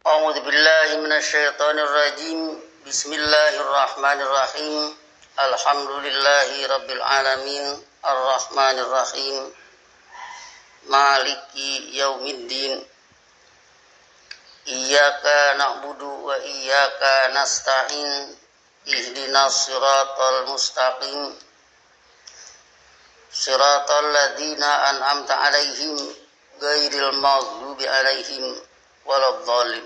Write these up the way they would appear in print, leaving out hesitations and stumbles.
A'udzu billahi minasyaitonir rajim. Bismillahirrahmanirrahim. Alhamdulillahi rabbil alamin. Arrahmanir rahim. Maliki yaumiddin. Iyyaka na'budu wa iyyaka nasta'in. Ihdinas siratal mustaqim. Siratal ladzina an'amta 'alaihim ghairil maghdubi 'alaihim waladdallin.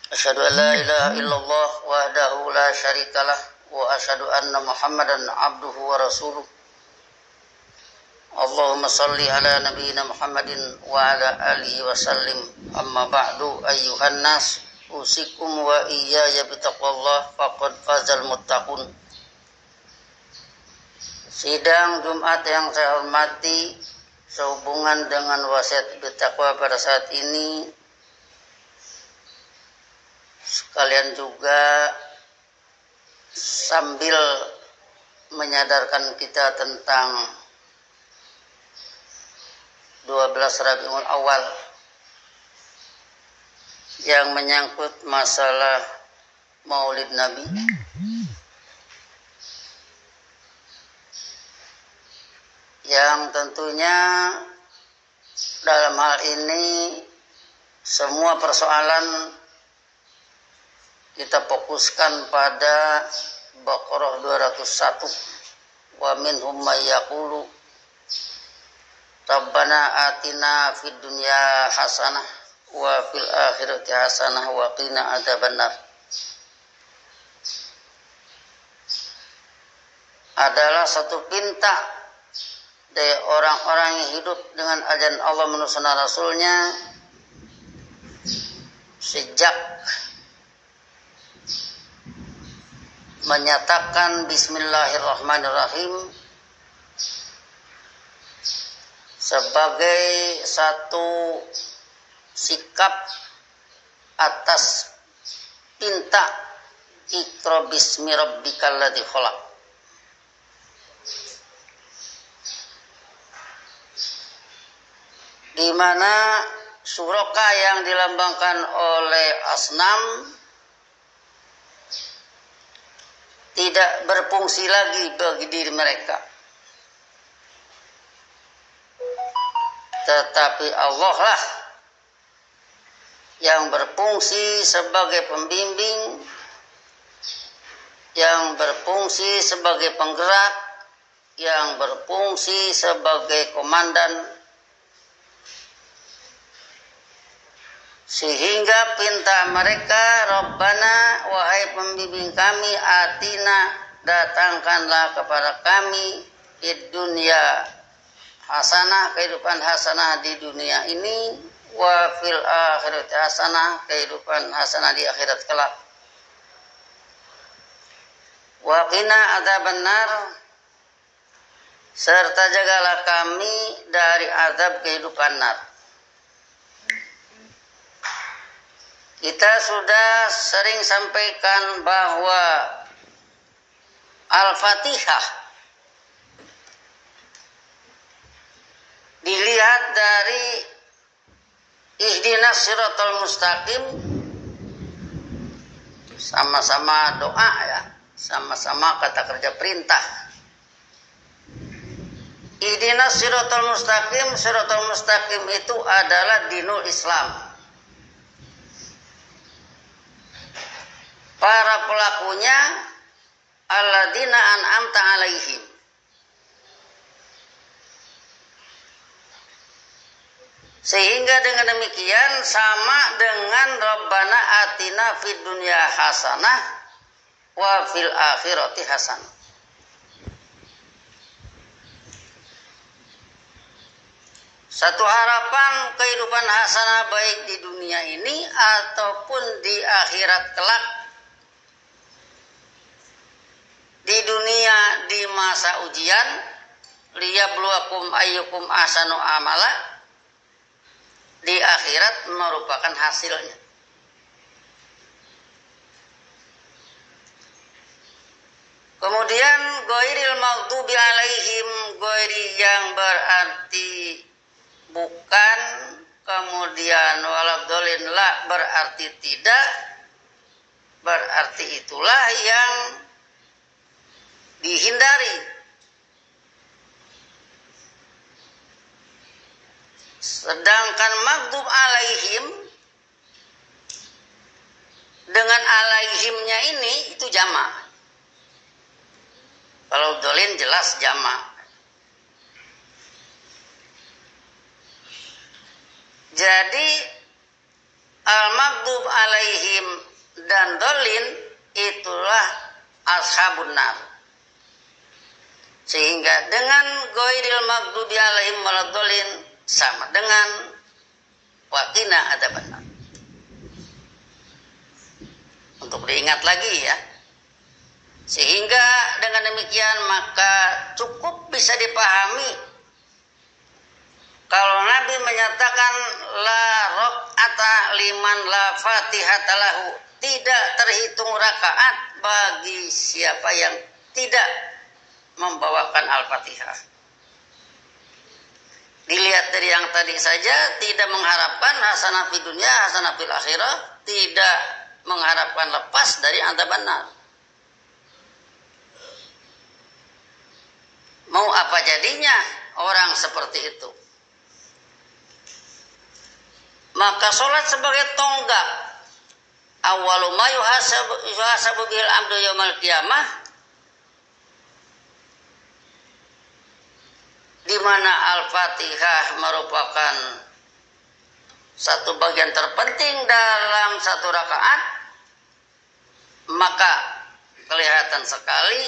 Asyhadu an la ilaha illallah wahdahu la syarikalah wa asyhadu anna Muhammadan abduhu wa rasuluh. Allahumma shalli ala nabiyyina Muhammadin wa ala alihi wa sallim. Amma ba'du, ayyuhan nas, usikum wa iyaya bitaqwallah faqad fazal muttaqun. Sidang Jumat yang saya hormati, sehubungan dengan wasiat bertakwa pada saat ini, sekalian juga sambil menyadarkan kita tentang 12 Rabiul Awal yang menyangkut masalah Maulid Nabi. Yang tentunya dalam hal ini semua persoalan kita fokuskan pada Baqarah 201. Wa minhum may yaqulu Rabbana atina fid dunya hasanah wa fil akhirati hasanah wa qina adzabannar. Adalah satu perintah dari orang-orang yang hidup dengan ajaran Allah menurut sunnah Rasulnya sejak menyatakan Bismillahirrahmanirrahim sebagai satu sikap atas perintah Iqra bismi rabbikal ladzi khalaq. Di mana suraka yang dilambangkan oleh asnam tidak berfungsi lagi bagi diri mereka, tetapi Allah lah yang berfungsi sebagai pembimbing, yang berfungsi sebagai penggerak, yang berfungsi sebagai komandan, sehingga perintah mereka, Rabbana, wahai pembimbing kami, atina, datangkanlah kepada kami di dunia hasanah, kehidupan hasanah di dunia ini, wa fil akhirati hasanah, kehidupan hasanah di akhirat kelak, wa qina adzabannar, serta jagalah kami dari azab kehidupan nar. Kita sudah sering sampaikan bahwa Al-Fatihah dilihat dari ihdinas siratal mustaqim, sama-sama doa ya, sama-sama kata kerja perintah. Ihdinas siratal mustaqim itu adalah dinul Islam. Para pelakunya alladzina an'amta 'alaihim. Sehingga dengan demikian sama dengan Rabbana atina fid dunya hasanah wa fil akhirati hasanah. Satu harapan kehidupan hasanah baik di dunia ini ataupun di akhirat kelak. Di dunia di masa ujian, liyabluwakum ayyukum ahsanu amala, di akhirat merupakan hasilnya. Kemudian ghairil maghdubi alaihim, ghairi yang berarti bukan kemudian waladhdallin la berarti tidak, berarti itulah yang dihindari. Sedangkan maghdub alaihim dengan alaihimnya ini itu jamak. Kalau dolin jelas jamak. Jadi al-maghdub alaihim dan dolin itulah ashabun nar. Sehingga dengan ghairil maghdubi alaihim waladdallin sama dengan waqina adzabannar. Untuk diingat lagi ya. Sehingga dengan demikian maka cukup bisa dipahami kalau Nabi menyatakan la raq'ata liman la fatihata lahu, tidak terhitung rakaat bagi siapa yang tidak membawakan Al-Fatihah. Dilihat dari yang tadi saja, tidak mengharapkan hasanah fid dunya, hasanah fil akhirah, tidak mengharapkan lepas dari adzabannar. Mau apa jadinya orang seperti itu? Maka sholat sebagai tonggak awwalu ma yuhasabu bihil abdu yaumal qiyamah, di mana Al-Fatihah merupakan satu bagian terpenting dalam satu rakaat, maka kelihatan sekali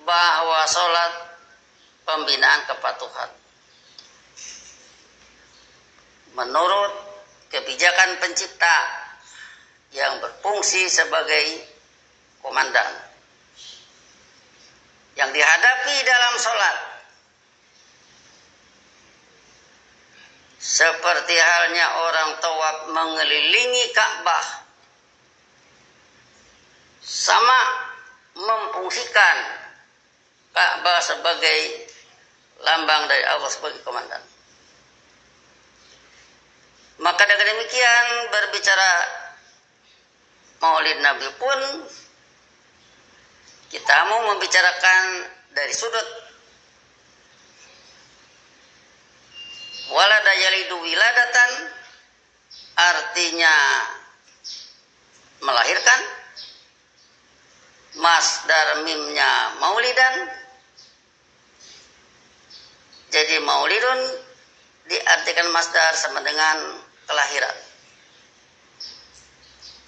bahwa sholat pembinaan kepatuhan menurut kebijakan pencipta yang berfungsi sebagai komandan yang dihadapi dalam sholat. Seperti halnya orang tawaf mengelilingi Ka'bah, sama memfungsikan Ka'bah sebagai lambang dari Allah sebagai komandan. Maka dengan demikian berbicara Maulid Nabi pun kita mau membicarakan dari sudut walada yalidu wiladatan, artinya melahirkan, masdar mimnya maulidan, jadi maulidun diartikan masdar sama dengan kelahiran.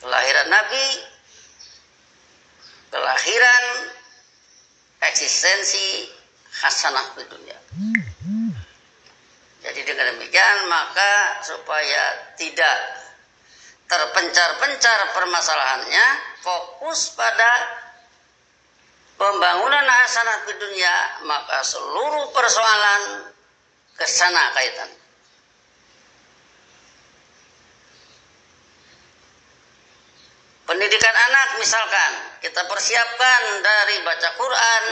Kelahiran Nabi, kelahiran eksistensi hasanah di dunia. Jadi dengan demikian maka supaya tidak terpencar-pencar permasalahannya, fokus pada pembangunan hasanah di dunia, maka seluruh persoalan kesana kaitan. Pendidikan anak misalkan kita persiapkan dari baca Quran,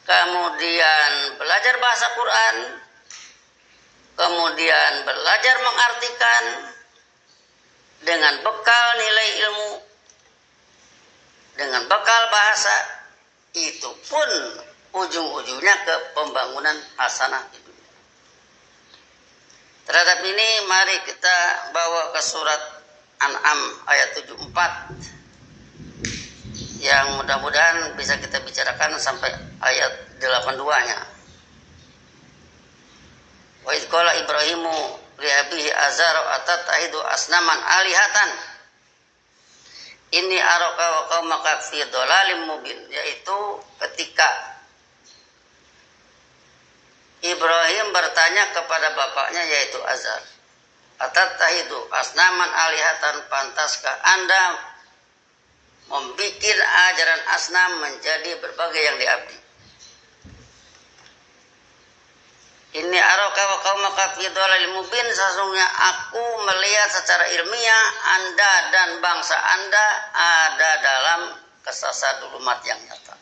kemudian belajar bahasa Quran, kemudian belajar mengartikan dengan bekal nilai ilmu, dengan bekal bahasa, itu pun ujung-ujungnya ke pembangunan hasanah di dunia. Terhadap ini mari kita bawa ke surat An'am ayat 74 yang mudah-mudahan bisa kita bicarakan sampai ayat 82-nya. Wa idh qala Ibrahimu li abihi azara atatahidu asnaman alihatan inni araka wa qaumaka fi dhalalim mubin, yaitu ketika Ibrahim bertanya kepada bapaknya yaitu Azar, atatahidu asnaman alihatan, pantaskah Anda membuat ajaran asnam menjadi berbagai yang diabdi? Ini araka wa qaumaka fi dhalalin mubin, sesungguhnya aku melihat secara ilmiah Anda dan bangsa Anda ada dalam kesesatan umat yang nyata.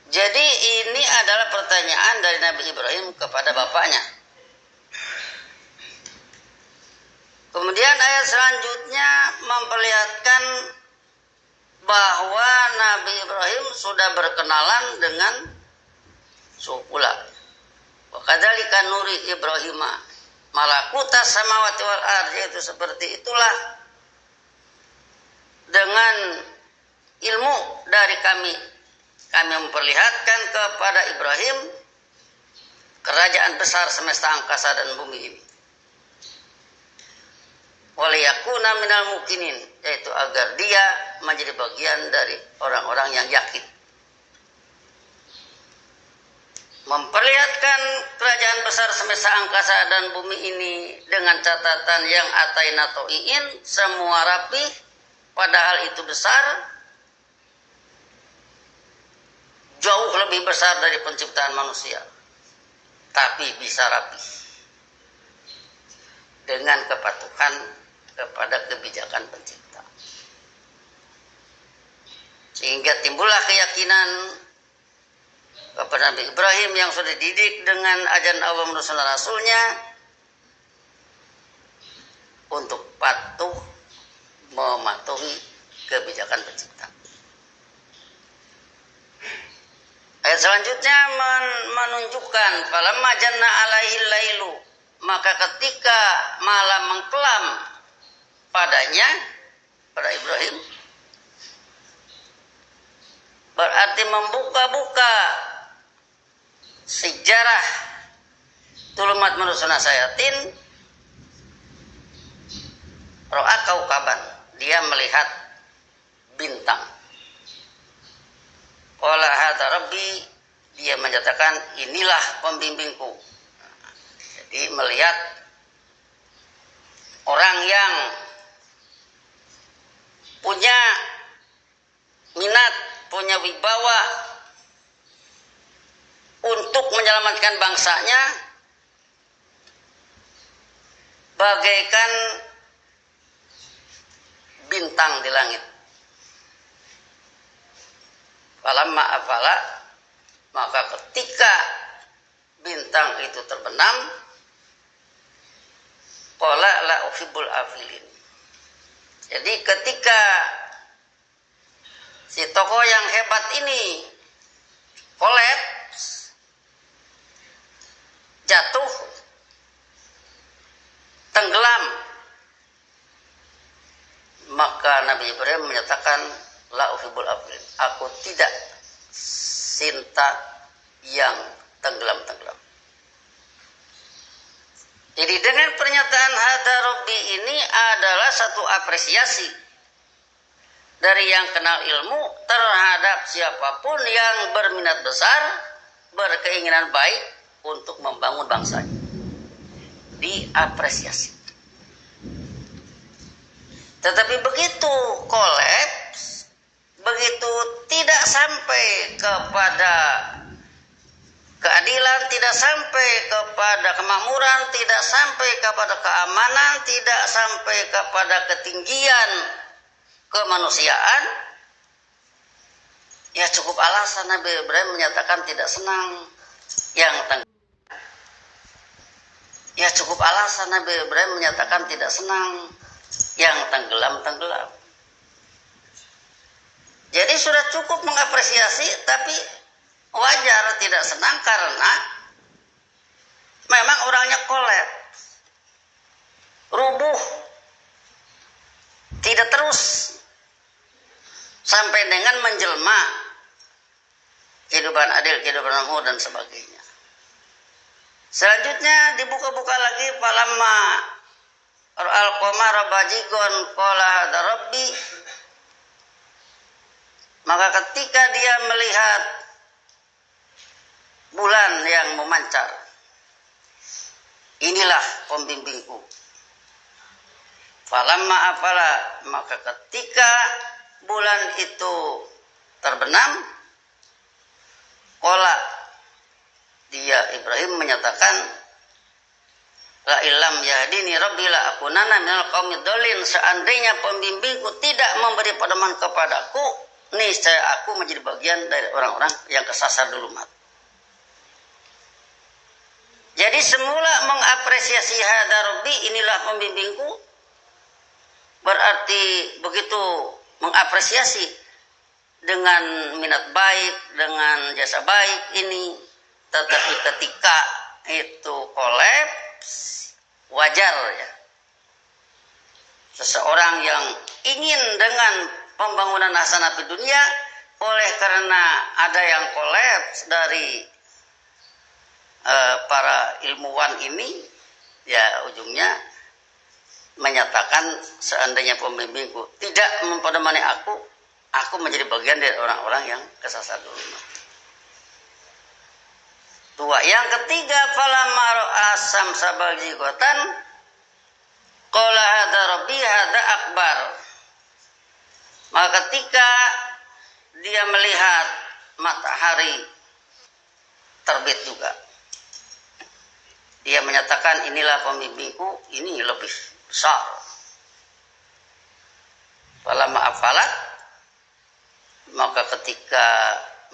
Jadi ini adalah pertanyaan dari Nabi Ibrahim kepada bapaknya. Kemudian ayat selanjutnya memperlihatkan bahwa Nabi Ibrahim sudah berkenalan dengan suhu pula. Wa kadzalika nuri Ibrahima malakuta samawati wal ardi, itu seperti itulah dengan ilmu dari kami memperlihatkan kepada Ibrahim kerajaan besar semesta angkasa dan bumi ini. Waliyakuna minal mukinin, yaitu agar dia menjadi bagian dari orang-orang yang yakin. Memperlihatkan kerajaan besar semesta angkasa dan bumi ini dengan catatan yang ataina to'iin, semua rapi, padahal itu besar, jauh lebih besar dari penciptaan manusia, tapi bisa rapi dengan kepatuhan kepada kebijakan pencipta. Sehingga timbullah keyakinan kepada Nabi Ibrahim yang sudah dididik dengan ajaran Allah dan Rasul-Rasulnya untuk patuh mematuhi kebijakan pencipta. Ayat selanjutnya menunjukkan falamma janna alaihil lailu, maka ketika malam mengkelam padanya, pada Ibrahim, berarti membuka-buka sejarah tulumat manusuna sayatin, ro'a kaukaban, dia melihat bintang. Qala hadza rabbi, dia menyatakan inilah pembimbingku. Jadi melihat orang yang punya minat, punya wibawa untuk menyelamatkan bangsanya, bagaikan bintang di langit. Falamma afala, maka ketika bintang itu terbenam, qala la uhibbul afilin. Jadi ketika si tokoh yang hebat ini kolaps, jatuh, tenggelam, maka Nabi Ibrahim menyatakan la uhibbul afilin, aku tidak cinta yang tenggelam-tenggelam. Jadi dengan pernyataan hadza rabbi ini adalah satu apresiasi dari yang kenal ilmu terhadap siapapun yang berminat besar, berkeinginan baik untuk membangun bangsanya. Diapresiasi. Tetapi begitu kolaps, begitu tidak sampai kepada keadilan, tidak sampai kepada kemakmuran, tidak sampai kepada keamanan, tidak sampai kepada ketinggian kemanusiaan, ya cukup alasan Nabi Ibrahim menyatakan tidak senang yang tenggelam. Ya cukup alasan Nabi Ibrahim menyatakan tidak senang yang tenggelam-tenggelam. Jadi sudah cukup mengapresiasi, tapi wajar tidak senang karena memang orangnya kolaps, rubuh, tidak terus sampai dengan menjelma kehidupan adil, kehidupan makmur dan sebagainya. Selanjutnya dibuka-buka lagi falamma al-qamara bajigon qala hadza rabbi, maka ketika dia melihat bulan yang memancar, inilah pembimbingku. Falamma afala, maka ketika bulan itu terbenam, qala, dia Ibrahim menyatakan la illam yahdini rabbi la akunanna minal qaumid dhalin, seandainya pembimbingku tidak memberi pedoman kepadaku, niscaya aku menjadi bagian dari orang-orang yang kesasar dulu mati. Jadi semula mengapresiasi hada Rabbi, inilah pembimbingku, berarti begitu mengapresiasi dengan minat baik, dengan jasa baik ini. Tetapi ketika itu kolaps, wajar ya. Seseorang yang ingin dengan pembangunan hasanah di dunia, oleh karena ada yang kolaps dari para ilmuwan ini, ya ujungnya menyatakan seandainya pembimbingku tidak memperdomani aku menjadi bagian dari orang-orang yang kesasar dulu. Dua, yang ketiga, falamma ra'a samsa bazighatan qala hadza rabbi hadza akbar. Maka ketika dia melihat matahari terbit juga, dia menyatakan inilah pembimbingku, ini lebih besar. Falamma afalat, maka ketika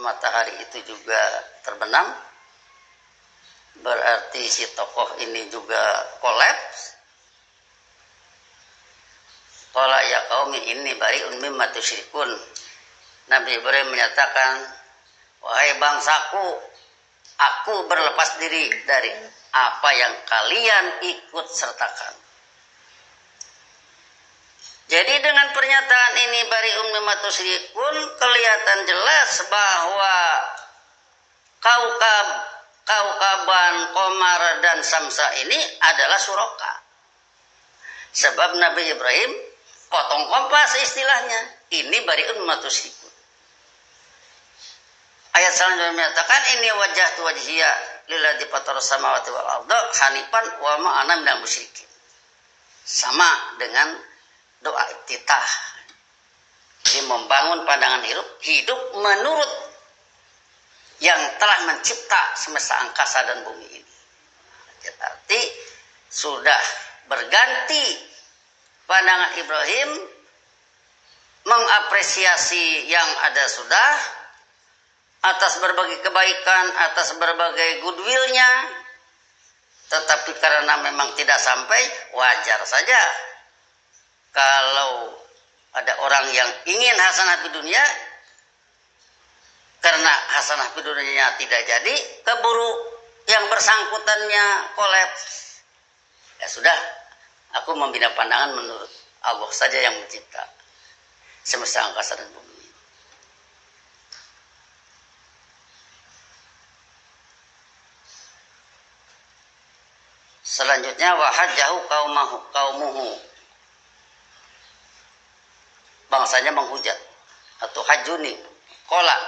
matahari itu juga terbenam, berarti si tokoh ini juga kolaps. Qala ya qaumi inni bari'un mimma tusyrikun. Nabi Ibrahim menyatakan, wahai bangsaku, aku berlepas diri dari apa yang kalian ikut sertakan. Jadi dengan pernyataan ini bari'un mimma tusyrikun, kelihatan jelas bahwa kaukaban Qamar dan Samsa ini adalah suraka. Sebab Nabi Ibrahim potong kompas istilahnya. Ini bari'un mimma tusyrikun. Ayat selanjutnya menyatakan ini wajjahtu wajhiya lilladzi fatara samawati wal arda hanifan wa ma ana minal musyrikin. Sama dengan doa iftitah. Jadi membangun pandangan hidup menurut yang telah mencipta semesta angkasa dan bumi ini. Berarti sudah berganti pandangan Ibrahim mengapresiasi yang ada sudah atas berbagai kebaikan, atas berbagai goodwill-nya. Tetapi karena memang tidak sampai, wajar saja kalau ada orang yang ingin hasanah di dunia, karena hasanah di dunia tidak jadi, keburu yang bersangkutannya kolaps. Ya sudah, aku membina pandangan menurut Allah saja yang mencipta semesta angkasa dan bumi. Selanjutnya wahajjahu qaumuhu. Bangsanya menghujat. Atau hajuni. Qala.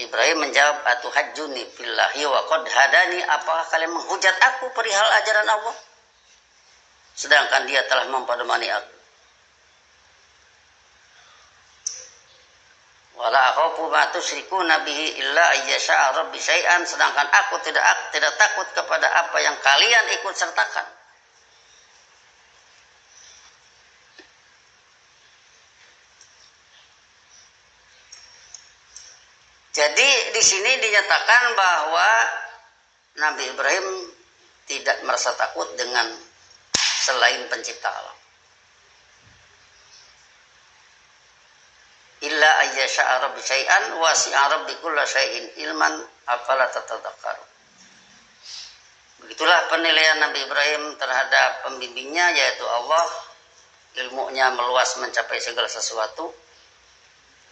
Ibrahim menjawab, atau hajuni billahi wa qad hadani, apakah kalian menghujat aku perihal ajaran Allah? Sedangkan dia telah memperdomani aku. Wala akhafu ma tusyrikuna bihi illa ayyasha rabbi syai'an, sedangkan aku tidak takut kepada apa yang kalian ikut sertakan. Jadi di sini dinyatakan bahwa Nabi Ibrahim tidak merasa takut dengan selain pencipta alam. Illa ayyasha rabbi syai'an wasi'a rabbi kulla syai'in ilman afala tatadzakkarun. Begitulah penilaian Nabi Ibrahim terhadap pembimbingnya, yaitu Allah. Ilmunya meluas mencapai segala sesuatu.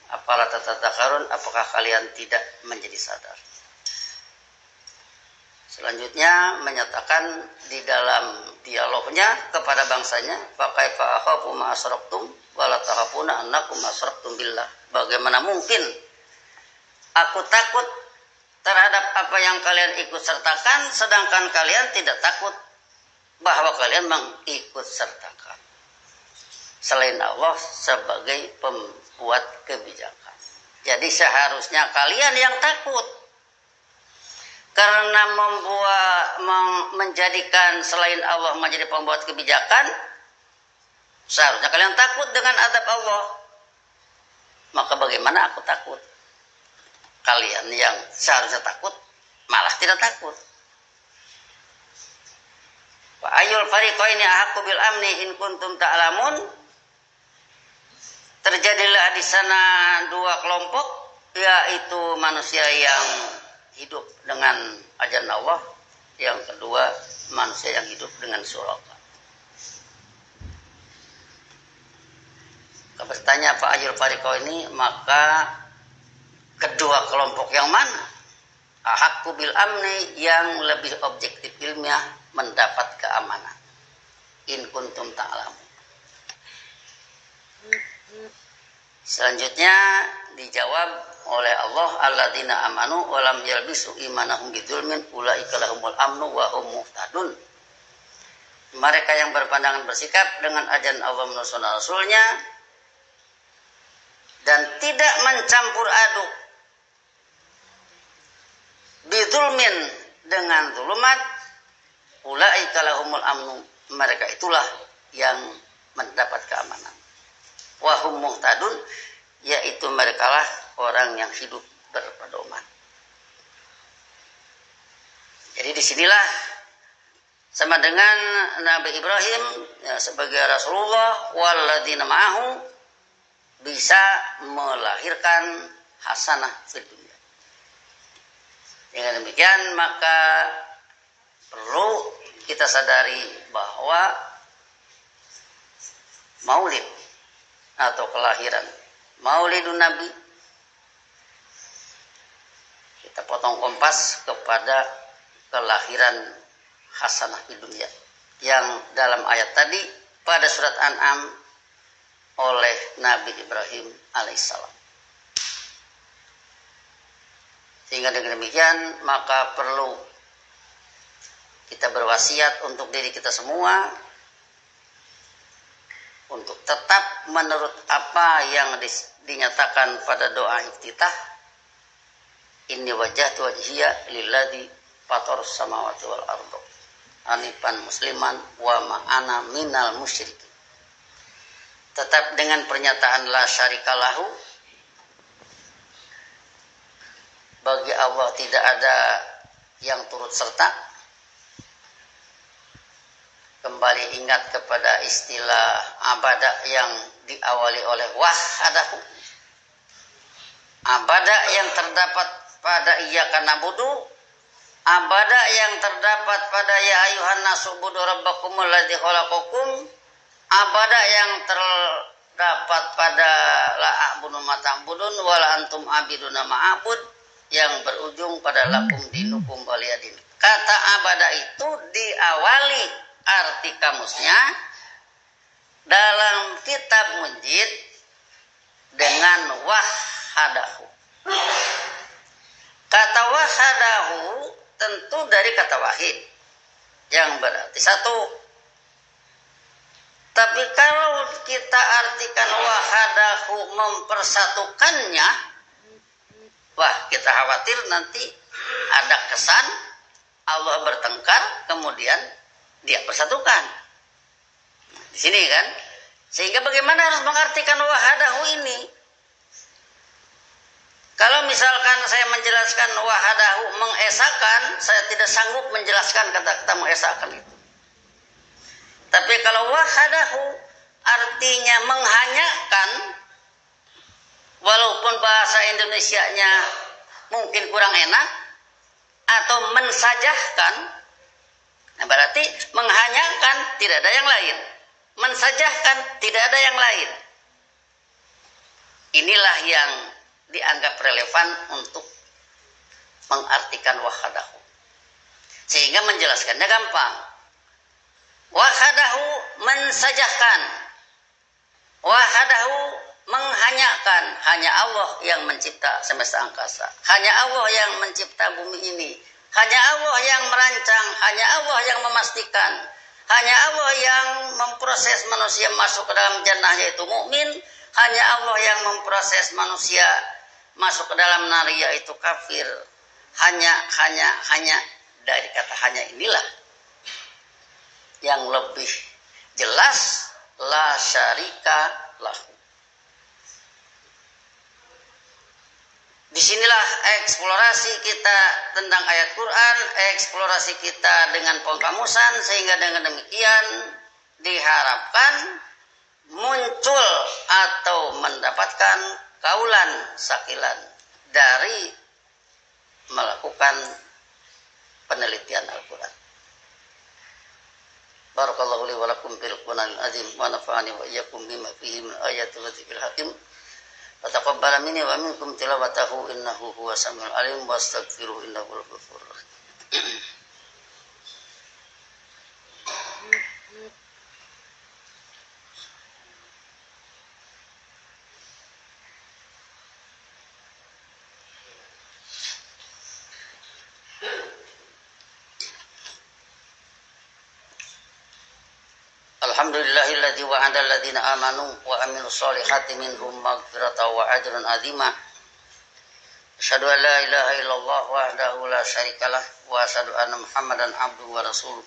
Afala tatadzakkarun, apakah kalian tidak menjadi sadar? Selanjutnya menyatakan di dalam dialognya kepada bangsanya, fa kaifa akhafu ma asyraktum wa la takhafuna annakum asyraktum billah. Bagaimana mungkin aku takut terhadap apa yang kalian ikut sertakan, sedangkan kalian tidak takut bahwa kalian mengikut sertakan selain Allah sebagai pembuat kebijakan. Jadi seharusnya kalian yang takut, karena menjadikan selain Allah menjadi pembuat kebijakan. Seharusnya kalian takut dengan azab Allah. Maka bagaimana aku takut? Kalian yang seharusnya takut malah tidak takut. Wa ayul fariqaini ahaqqu bil amni in kuntum ta'lamun. Terjadilah di sana dua kelompok, yaitu manusia yang hidup dengan ajaran Allah, yang kedua manusia yang hidup dengan surga. Kalau bertanya Pak Ayul Fariqaini, maka kedua kelompok yang mana? Ahaqqu bil amni, yang lebih objektif ilmiah mendapat keamanan. In kuntum ta'lamun. Selanjutnya dijawab oleh Allah, alladzina amanu wa lam yalbisu imanahum bidzulmin ulaika lahumul amnu wa hum muhtadun. Mereka yang berpandangan bersikap dengan ajaran Allah menurut Rasulnya dan tidak mencampur aduk bidzulmin dengan zulumat, ulaika lahumul amnu, mereka itulah yang mendapat keamanan. Wa hum muhtadun, yaitu merekalah orang yang hidup berpedoman. Jadi disinilah sama dengan Nabi Ibrahim ya, sebagai Rasulullah walladzina ma'ahu bisa melahirkan hasanah fid dunya. Dengan demikian maka perlu kita sadari bahwa maulid atau kelahiran Maulidun Nabi, kita potong kompas kepada kelahiran hasanah di dunia yang dalam ayat tadi pada surat An'am oleh Nabi Ibrahim alaihissalam. Sehingga dengan demikian maka perlu kita berwasiat untuk diri kita semua untuk tetap menurut apa yang dinyatakan pada doa iftitah, inni wajjahtu wajhiya lilladzi fatarus samawati wal ardh hanifan musliman wa ma ana minal musyrikin. Tetap dengan pernyataan la syarika lahu, bagi Allah tidak ada yang turut serta. Kembali ingat kepada istilah abadah yang diawali oleh wahadahu. Abadah yang terdapat pada iyyaka na'budu, abadah yang terdapat pada ya ayuhan nasu budu rabbakumul ladzi khalaqakum, abadah yang terdapat pada la a'budu ma ta'budun wala antum abiduna ma'abud, yang berujung pada lakum dinukum waliyadin. Kata abadah itu diawali arti kamusnya dalam kitab Munjid dengan wahadahu. Kata wahadahu tentu dari kata wahid yang berarti satu. Tapi kalau kita artikan wahadahu mempersatukannya, wah kita khawatir nanti ada kesan Allah bertengkar kemudian dia persatukan. Di sini kan, sehingga bagaimana harus mengartikan wahadahu ini? Kalau misalkan saya menjelaskan wahadahu mengesakan, saya tidak sanggup menjelaskan kata-kata mengesakan itu. Tapi kalau wahadahu artinya menghanyakan, walaupun bahasa Indonesianya mungkin kurang enak, atau mensajahkan. Nah, berarti menghanyakan tidak ada yang lain, mensajahkan tidak ada yang lain. Inilah yang dianggap relevan untuk mengartikan wahadahu, sehingga menjelaskannya gampang. Wahadahu mensajahkan, wahadahu menghanyakan. Hanya Allah yang mencipta semesta angkasa, hanya Allah yang mencipta bumi ini, hanya Allah yang merancang, hanya Allah yang memastikan, hanya Allah yang memproses manusia masuk ke dalam jannah yaitu mukmin, hanya Allah yang memproses manusia masuk ke dalam nar yaitu kafir. Hanya dari kata hanya inilah yang lebih jelas la syarika lahu. Disinilah eksplorasi kita tentang ayat Quran, eksplorasi kita dengan pengkamusan, sehingga dengan demikian diharapkan muncul atau mendapatkan kaulan sakilan dari melakukan penelitian Al-Quran. Barakallahu li wa lakum fil Qur'anil azim wa nafa'ani wa iyyakum bima fihi min ayatil dzikril hakim. Wa taqabbala minni wa minkum tilawatahu innahu huwas samiul alim wastaghfiruhu innahu ghafurur rahim. Alhamdulillahilladzi wa'ada alladziina aamanu wa 'amilus shalihaati minhum maghfiratan wa ajran 'azima. Asyhadu an la ilaha illallah wahdahu la syarikalah wa asyhadu anna Muhammadan 'abduhu wa rasuluh.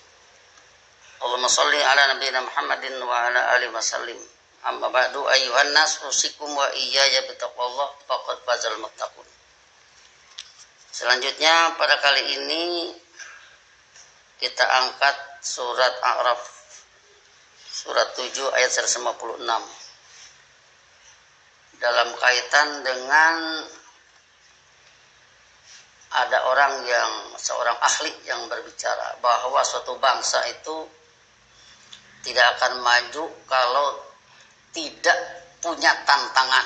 Allahumma shalli 'ala nabiyyina Muhammadin wa 'ala alihi wasallim. Amma ba'du ayyuhan nas usikum wa iyaya bittaqwallah faqad fazal muttaqun. Selanjutnya pada kali ini kita angkat surat A'raf surat 7 ayat 156 dalam kaitan dengan ada seorang ahli yang berbicara bahwa suatu bangsa itu tidak akan maju kalau tidak punya tantangan.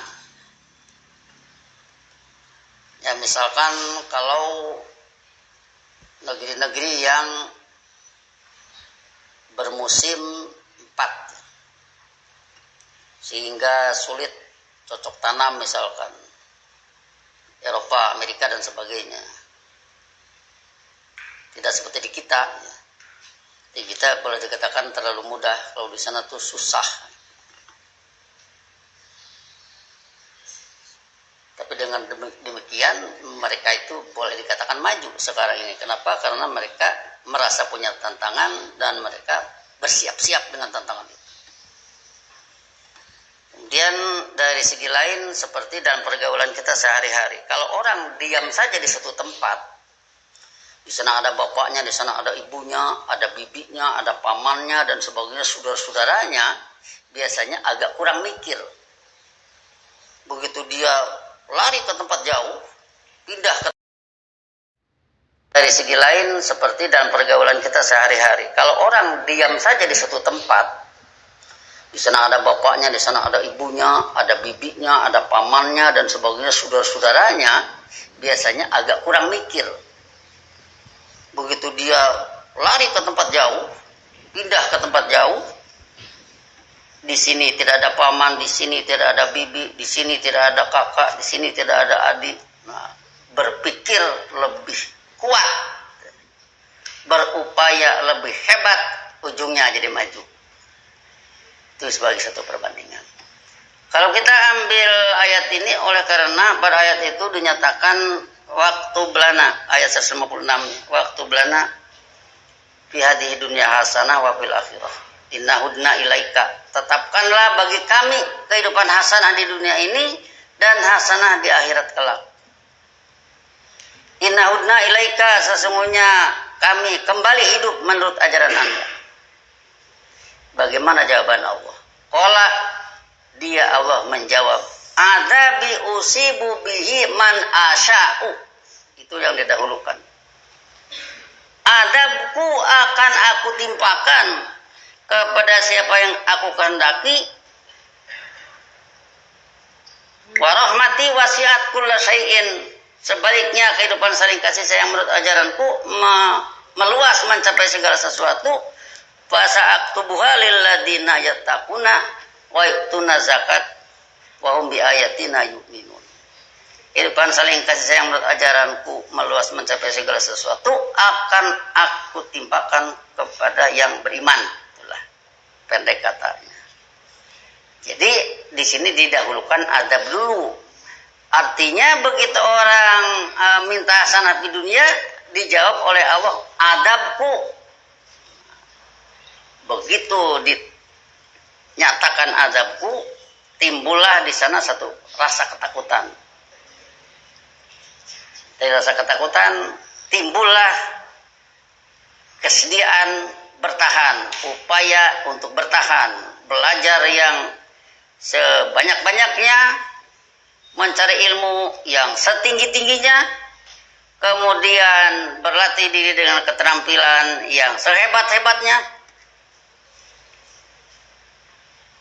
Ya, misalkan kalau negeri-negeri yang bermusim 4 sehingga sulit cocok tanam, misalkan Eropa, Amerika dan sebagainya. Tidak seperti di kita. Di kita boleh dikatakan terlalu mudah, kalau di sana tuh susah. Tapi dengan demikian mereka itu boleh dikatakan maju sekarang ini. Kenapa? Karena mereka merasa punya tantangan dan mereka bersiap-siap dengan tantangan itu. Kemudian dari segi lain seperti dalam pergaulan kita sehari-hari, kalau orang diam saja di suatu tempat, di sana ada bapaknya, di sana ada ibunya, ada bibinya, ada pamannya dan sebagainya, saudara-saudaranya, biasanya agak kurang mikir. Begitu dia lari ke tempat jauh, pindah ke. Dari segi lain seperti dalam pergaulan kita sehari-hari, kalau orang diam saja di suatu tempat, di sana ada bapaknya, di sana ada ibunya, ada bibinya, ada pamannya dan sebagainya, saudara-saudaranya, biasanya agak kurang mikir. Begitu dia lari ke tempat jauh, pindah ke tempat jauh, di sini tidak ada paman, di sini tidak ada bibi, di sini tidak ada kakak, di sini tidak ada adik. Nah, berpikir lebih kuat, berupaya lebih hebat, ujungnya jadi maju. Itu sebagai satu perbandingan. Kalau kita ambil ayat ini, oleh karena pada ayat itu dinyatakan waktu belana, ayat 156, waktu belana fi hadhihi dunya hasanah wa fil akhirah inna hudna ilaika. Tetapkanlah bagi kami kehidupan hasanah di dunia ini dan hasanah di akhirat kelak. Inna hudna ilaika, sesungguhnya kami kembali hidup menurut ajaran Anda. Bagaimana jawaban Allah? Qala, dia Allah menjawab, adzabi usibu bihi man asya'u. Itu yang didahulukan. Adabku akan aku timpakan kepada siapa yang aku kehendaki. Wa rahmati wasi'at kulla syai'in. Sebaliknya kehidupan saling kasih sayang menurut ajaranku meluas mencapai segala sesuatu. Fa sa'aktubuha lil ladzina yattaquna wa yu'tuna zakat wa hum bi ayatina yu'minun. Kehidupan saling kasih sayang menurut ajaranku meluas mencapai segala sesuatu akan aku timpakan kepada yang beriman. Itulah pendek katanya. Jadi di sini didahulukan adab dulu. Artinya begitu orang minta hasanah di dunia, dijawab oleh Allah, adabku. Begitu dinyatakan azabku, timbullah di sana satu rasa ketakutan. Dari rasa ketakutan timbullah kesediaan bertahan, upaya untuk bertahan, belajar yang sebanyak-banyaknya, mencari ilmu yang setinggi-tingginya, kemudian berlatih diri dengan keterampilan yang sehebat-hebatnya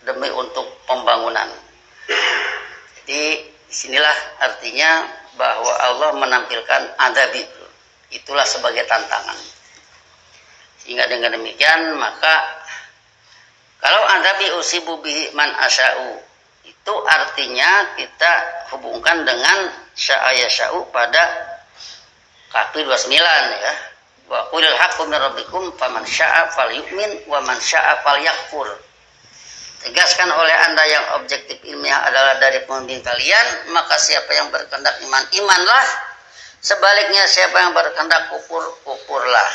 demi untuk pembangunan. Jadi disinilah artinya bahwa Allah menampilkan adab itu. Itulah sebagai tantangan. Sehingga dengan demikian maka kalau adabi usibu bihi man asya'u, itu artinya kita hubungkan dengan sya'u pada kafir 29 ya. Wa qulil haqqu min rabbikum faman syaa falyu'min wa man syaa falyakfur. Tegaskan oleh Anda yang objektif ilmiah adalah dari pemimpin kalian, maka siapa yang berkehendak iman, imanlah. Sebaliknya siapa yang berkehendak kufur, kufurlah.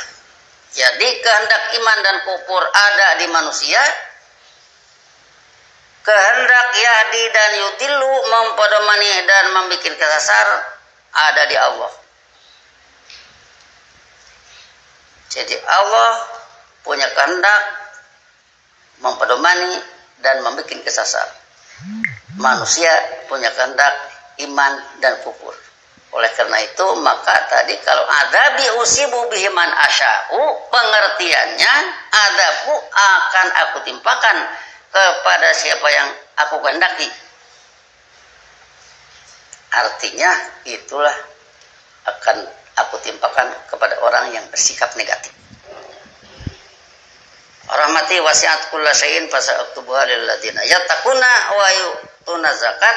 Jadi kehendak iman dan kufur ada di manusia. Kehendak yahdi dan yudillu, mempedomani dan membuat kesasar, ada di Allah. Jadi Allah punya kehendak mempedomani dan membuat kesasar. Manusia punya kehendak iman dan kufur. Oleh karena itu maka tadi kalau adabi usibu bihi man asya'u, pengertiannya adabu akan aku timpakan kepada siapa yang aku kehendaki. Artinya itulah akan aku timpakan kepada orang yang bersikap negatif. Rahmati wasi'at kulla syai'in fasa'aktubuha lil ladzina yattaquna wa yu'tuna zakat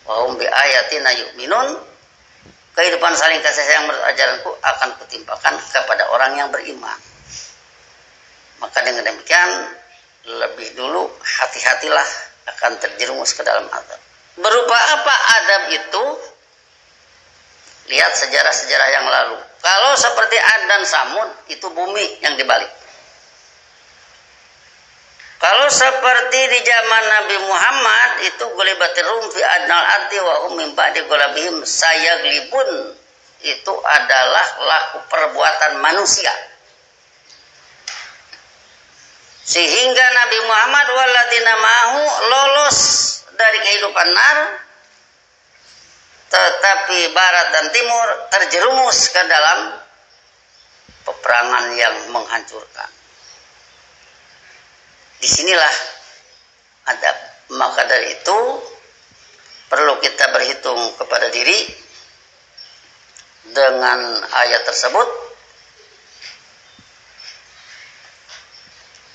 wa hum bi ayatina yu'minun. Kehidupan saling kasih sayang menurut ajaranku akan kutimpakan kepada orang yang beriman. Maka dengan demikian lebih dulu hati-hatilah akan terjerumus ke dalam azab. Berupa apa adab itu? Lihat sejarah-sejarah yang lalu. Kalau seperti Ad dan Samud, itu bumi yang dibalik. Kalau seperti di zaman Nabi Muhammad, itu gulibatir rum fi adnal ardi wa hum min ba'di gulabihim sayaglibun. Itu adalah laku perbuatan manusia. Sehingga Nabi Muhammad waladina mahu lolos dari kehidupan nar, tetapi barat dan timur terjerumus ke dalam peperangan yang menghancurkan. Disinilah adab. Maka dari itu perlu kita berhitung kepada diri dengan ayat tersebut.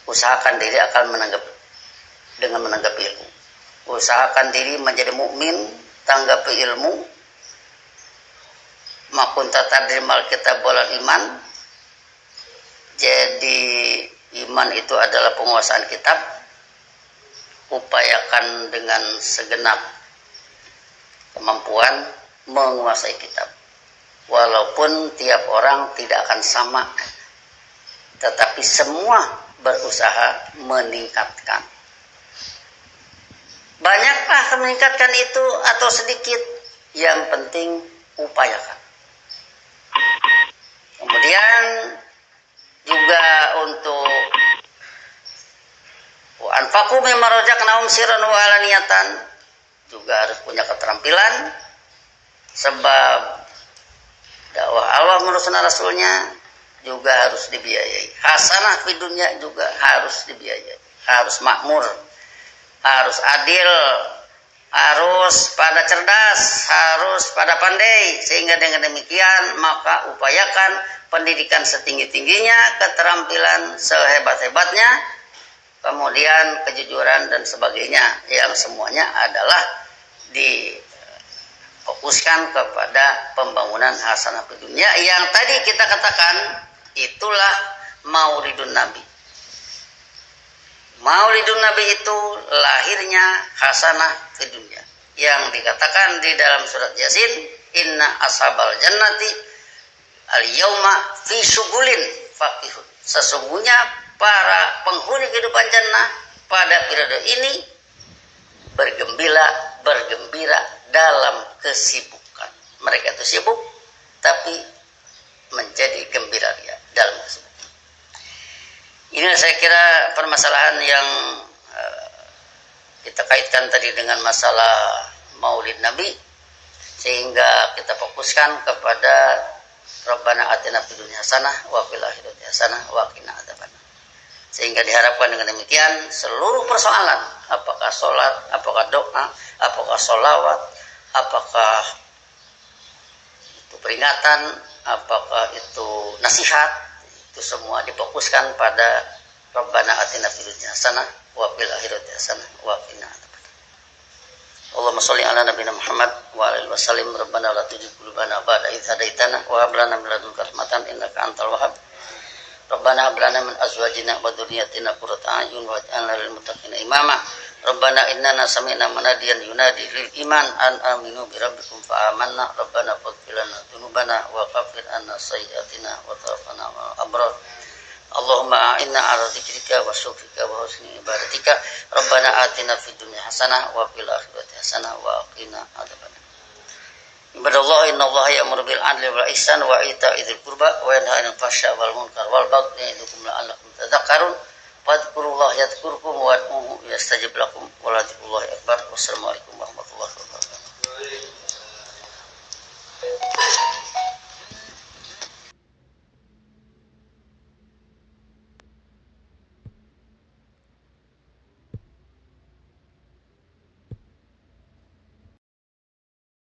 Usahakan diri akan menanggapi ilmu. Usahakan diri menjadi mukmin, tanggapi ilmu. Makun tatadrimal kita bolan iman. Jadi iman itu adalah penguasaan kitab. Upayakan dengan segenap kemampuan menguasai kitab. Walaupun tiap orang tidak akan sama, tetapi semua berusaha meningkatkan. Banyaklah meningkatkan itu atau sedikit, yang penting upayakan. Kemudian juga untuk anfaqu mimma razaqnahum sirran wa alaniyatan, juga harus punya keterampilan, sebab dakwah Allah menurut sunnah Rasulnya juga harus dibiayai. Hasanah di dunia juga harus dibiayai. Harus makmur, harus adil, harus pada cerdas, harus pada pandai. Sehingga dengan demikian maka upayakan pendidikan setinggi-tingginya, keterampilan sehebat-hebatnya, kemudian kejujuran dan sebagainya, yang semuanya adalah difokuskan kepada pembangunan hasanah di dunia yang tadi kita katakan itulah Maulidun Nabi. Maulidun Nabi itu lahirnya hasanah di dunia, yang dikatakan di dalam surat Yasin, inna ashabal jannati al-yauma fi syugulin faqihun. Sesungguhnya para penghuni kehidupan jannah pada periode ini bergembira dalam kesibukan. mereka itu sibuk, tapi menjadi gembira ria dalam kesibukan. Ini saya kira permasalahan yang kita kaitkan tadi dengan masalah Maulid Nabi, sehingga kita fokuskan kepada Rabbana atina fid dunya hasanah wa fil akhirati hasanah wa qina adzabannar. Sehingga diharapkan dengan demikian seluruh persoalan, apakah sholat, apakah doa, apakah sholawat, apakah itu peringatan, apakah itu nasihat, itu semua difokuskan pada Rabbana atina fid dunya hasanah wa fil akhirati hasanah wa qina adzabannar. Allahumma sholli ala nabiyina Muhammad wa alihi wasallim. Rabbana la tuzigh qulubana ba'da idh hadaitana wa hab lana min ladunka rahmatan innaka antal wahhab. Rabbana hab lana min azwajina wa dhurriyyatina qurrata a'yun waj'alna lil muttaqina imama. Rabbana innana sami'na munadiyan yunadi lil iman an aminu bi rabbikum fa amanna. Rabbana faghfir lana dzunubana wa kaffir anna sayyi'atina wa tawaffana ma'al abrar. Allahumma a'inna ala dzikrika wa syukrika wa husni ibadatika. Rabbana atina fid dunya hasanah wa fil akhirati hasanah wa qina adzabannar. Ibadallah, innallaha ya'muru bil 'adli wal ihsan wa ita'i dzil qurba wa yanha 'anil fahsya'i wal munkar wal baghi ya'idukum la'allakum tadhakkarun. Fadhkurullaha yadhkurkum wa ad'uuhu yastajib lakum wa la dzikrullahi akbar. Wassalamualaikum warahmatullahi wabarakatuh.